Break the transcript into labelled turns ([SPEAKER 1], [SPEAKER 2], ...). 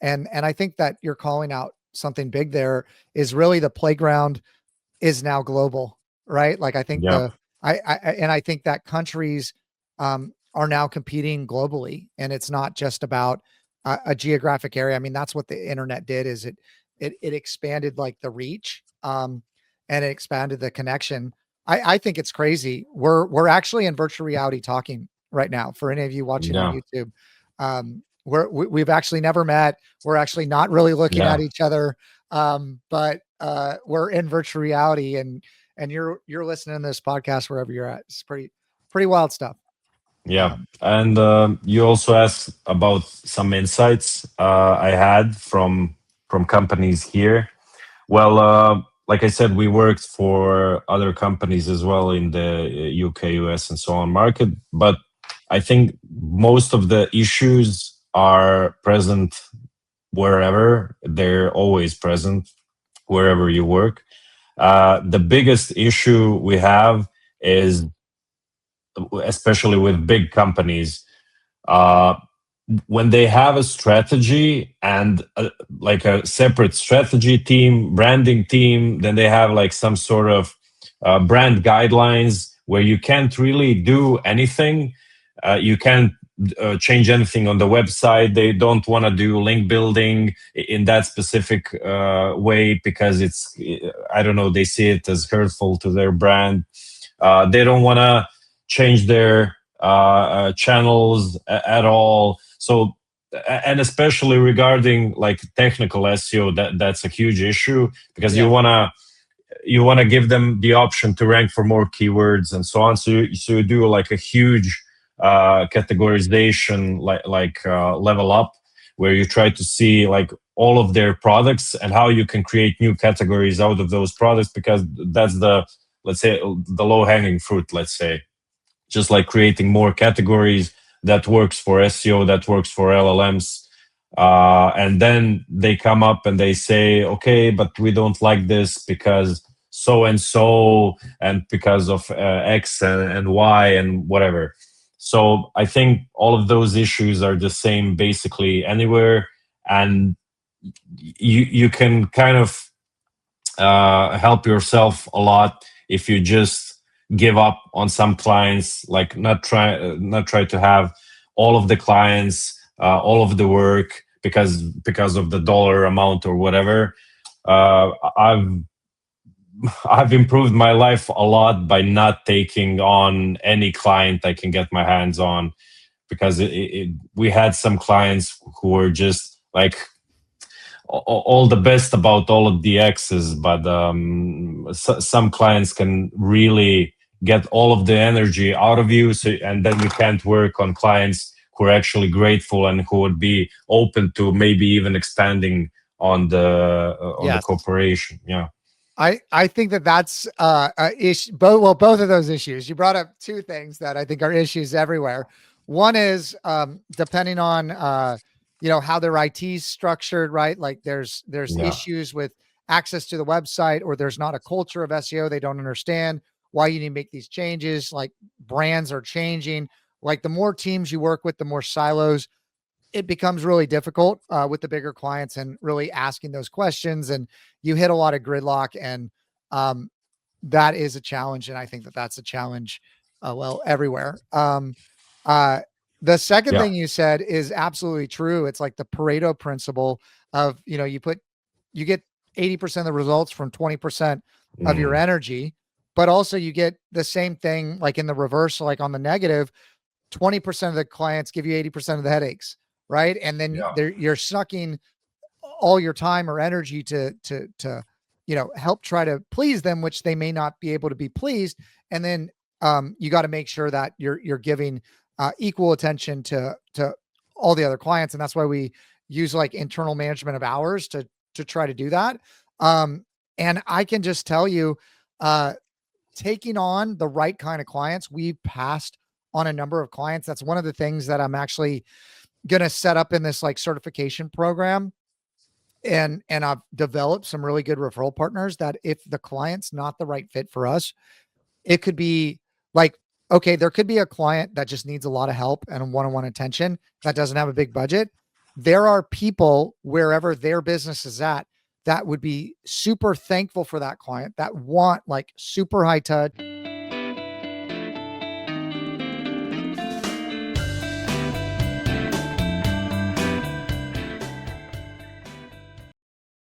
[SPEAKER 1] And I think that you're calling out something big there is really the playground is now global, right? Like I think
[SPEAKER 2] Yeah.
[SPEAKER 1] I think that countries are now competing globally, and it's not just about a geographic area. I mean, that's what the internet did is it expanded like the reach, and it expanded the connection. I think it's crazy. We're actually in virtual reality talking right now for any of you watching on
[SPEAKER 2] Yeah.
[SPEAKER 1] YouTube. We've actually never met. We're actually not really looking at
[SPEAKER 2] Yeah.
[SPEAKER 1] each other. But we're in virtual reality, and you're listening to this podcast wherever you're at. It's pretty wild stuff.
[SPEAKER 2] Yeah. And you also asked about some insights I had from companies here. Well, like I said, we worked for other companies as well in the UK, US, and so on market. But I think most of the issues are present wherever. They're always present wherever you work. The biggest issue we have is, especially with big companies, uh, when they have a strategy and like a separate strategy team, branding team, then they have like some sort of brand guidelines where you can't really do anything. You can't change anything on the website. They don't want to do link building in that specific way because it's, I don't know, they see it as hurtful to their brand. They don't want to change their channels at all. So, and especially regarding like technical SEO, that's a huge issue because
[SPEAKER 1] Yeah.
[SPEAKER 2] you want to give them the option to rank for more keywords and so on. So you do like a huge categorization, like level up, where you try to see like all of their products and how you can create new categories out of those products, because that's the, let's say, the low hanging fruit, let's say, just like creating more categories that works for SEO, that works for LLMs. And then they come up and they say, okay, but we don't like this because so and because of X and Y and whatever. So I think all of those issues are the same basically anywhere. And you can kind of help yourself a lot if you just give up on some clients, like not try to have all of the clients, all of the work because of the dollar amount or whatever. uh, i've I've improved my life a lot by not taking on any client I can get my hands on, because we had some clients who were just like all the best about all of the X's, but some clients can really get all of the energy out of you. So, and then you can't work on clients who are actually grateful and who would be open to maybe even expanding on the
[SPEAKER 1] Yes.
[SPEAKER 2] corporation. Yeah,
[SPEAKER 1] I think that that's a issue. Both of those issues. You brought up two things that I think are issues everywhere. One is depending on how their IT is structured, right? Like there's
[SPEAKER 2] yeah,
[SPEAKER 1] issues with access to the website, or there's not a culture of SEO. They don't understand why you need to make these changes. Like brands are changing. Like the more teams you work with, the more silos it becomes really difficult with the bigger clients and really asking those questions. And you hit a lot of gridlock, and um, that is a challenge. And I think that that's a challenge, everywhere. Uh, the second
[SPEAKER 2] yeah,
[SPEAKER 1] thing you said is absolutely true. It's like the Pareto principle of, you get 80% of the results from 20% of your
[SPEAKER 2] mm,
[SPEAKER 1] energy, but also you get the same thing like in the reverse, like on the negative, 20% of the clients give you 80% of the headaches, right? And then
[SPEAKER 2] yeah,
[SPEAKER 1] you're sucking all your time or energy to help try to please them, which they may not be able to be pleased. And then you got to make sure that you're giving equal attention to all the other clients, and that's why we use like internal management of hours to try to do that. And I can just tell you, uh, taking on the right kind of clients, we've passed on a number of clients. That's one of the things that I'm actually going to set up in this like certification program. And I've developed some really good referral partners that if the client's not the right fit for us, it could be like, okay, there could be a client that just needs a lot of help and one-on-one attention that doesn't have a big budget. there are people wherever their business is at that would be super thankful for that client, that want like super high touch